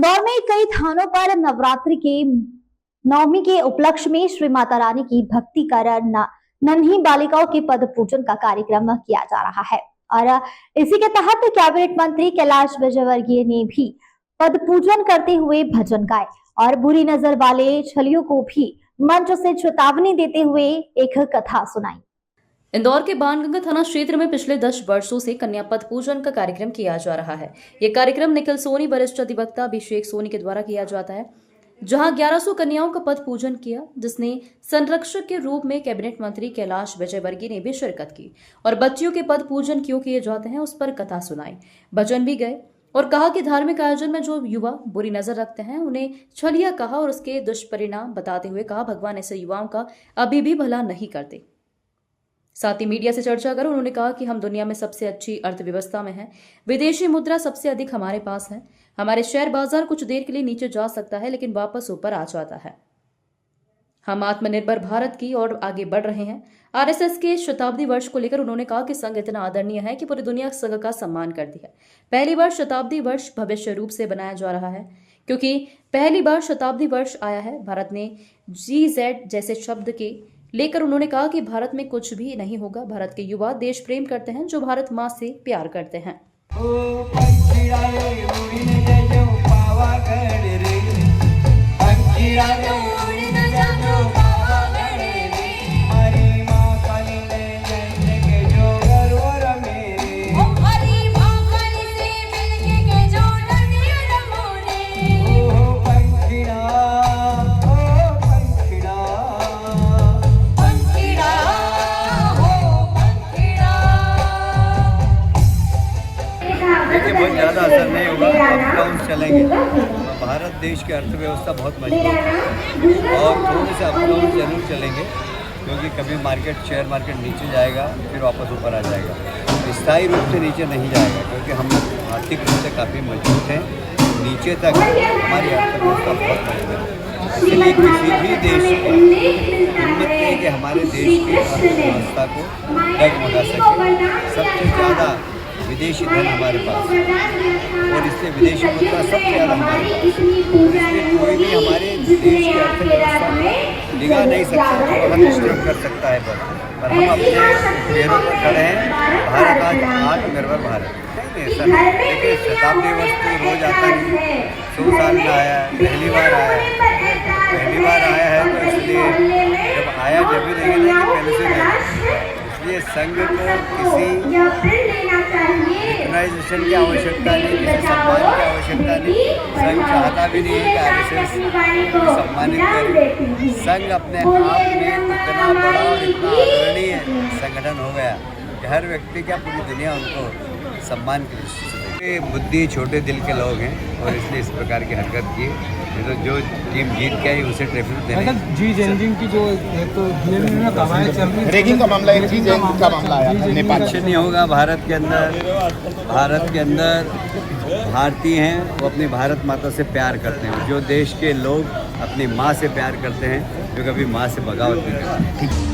इंदौर में कई थानों पर नवरात्रि के नवमी के उपलक्ष्य में श्री माता रानी की भक्ति कर नन्ही बालिकाओं के पद पूजन का कार्यक्रम किया जा रहा है और इसी के तहत कैबिनेट मंत्री कैलाश विजयवर्गीय ने भी पद पूजन करते हुए भजन गाए और बुरी नजर वाले छलियों को भी मंच से चेतावनी देते हुए एक कथा सुनाई। इंदौर के बाणगंगा थाना क्षेत्र में पिछले 10 वर्षों से कन्या पद पूजन का कार्यक्रम किया जा रहा है। ये कार्यक्रम निखिल सोनी वरिष्ठ अधिवक्ता अभिषेक सोनी के द्वारा किया जाता है, जहां 1100 कन्याओं का पद पूजन किया, जिसने संरक्षक के रूप में कैबिनेट मंत्री कैलाश विजयवर्गीय ने भी शिरकत की और बच्चियों के पद पूजन क्यों किए जाते हैं उस पर कथा सुनाई, भजन भी गए और कहा कि धार्मिक आयोजन में जो युवा बुरी नजर रखते हैं उन्हें छलिया कहा और उसके दुष्परिणाम बताते हुए कहा भगवान ऐसे युवाओं का अभी भी भला नहीं करते। साथ ही मीडिया से चर्चा कर उन्होंने कहा कि हम दुनिया में सबसे अच्छी अर्थव्यवस्था में हैं, विदेशी मुद्रा सबसे अधिक हमारे पास है, हमारे शेयर बाजार कुछ देर के लिए नीचे जा सकता है लेकिन वापस ऊपर आ जाता है। हम आत्मनिर्भर भारत की ओर आगे बढ़ रहे हैं। आरएसएस के शताब्दी वर्ष को लेकर उन्होंने कहा कि संघ इतना आदरणीय है कि पूरी दुनिया संघ का सम्मान करती है। पहली बार शताब्दी वर्ष भविष्य रूप से बनाया जा रहा है क्योंकि पहली बार शताब्दी वर्ष आया है। भारत ने GZ जैसे शब्द के लेकर उन्होंने कहा कि भारत में कुछ भी नहीं होगा। भारत के युवा देश प्रेम करते हैं, जो भारत माँ से प्यार करते हैं। देखिए बहुत ज़्यादा असर नहीं होगा, अप चलेंगे। भारत देश की अर्थव्यवस्था बहुत मजबूत है और थोड़े से अप जरूर चलेंगे क्योंकि कभी शेयर मार्केट नीचे जाएगा फिर वापस ऊपर आ जाएगा। स्थायी रूप से नीचे नहीं जाएगा क्योंकि हम आर्थिक रूप से काफ़ी मजबूत हैं। नीचे तक हमारी अर्थव्यवस्था बहुत मजबूत है, इसलिए किसी भी देश की हिम्मत नहीं कि हमारे देश की अर्थव्यवस्था को डगमगा सके। सबसे ज़्यादा विदेशी धन हमारे पास और इससे विदेशी मुद्रा सबसे ज़्यादा हमारे पास, इसमें कोई भी हमारे देश की अर्थव्यवस्था को डिगा नहीं सकता, थोड़ा डिस्टर्ब कर सकता है पर हम अपने पैरों पर खड़े हैं। भारत आज आत्मनिर्भर भारत देखिए शताब्दी वर्ष तो रोज आता नहीं, 100 साल में आया है, पहली बार आया है तो इसलिए जब आया जब भी देंगे ना कि पहले से नहीं। इसलिए संघ को किसी ऑर्गेनाइजेशन की आवश्यकता नहीं, किसी सम्मान की आवश्यकता नहीं। संघ चाहता भी नहीं है कि आरएसएस को सम्मानित करे। संघ अपने आप में इतना बड़ा और इतना आदरणीय संगठन हो गया कि हर व्यक्ति क्या पूरी दुनिया उनको सम्मान की दृष्टि से देखती है। बुद्धि छोटे दिल के लोग हैं और इसलिए इस प्रकार की हरकत की। तो जो टीम जीत के आई उसे ट्रॉफी देने GZ की जो है तो रेगिंग का मामला है, GZ का मामला आया नेपाल। कुछ नहीं होगा। भारत के अंदर भारतीय हैं, वो अपनी भारत माता से प्यार करते हैं। जो देश के लोग अपनी माँ से प्यार करते हैं, जो कभी माँ से बगावत नहीं करते।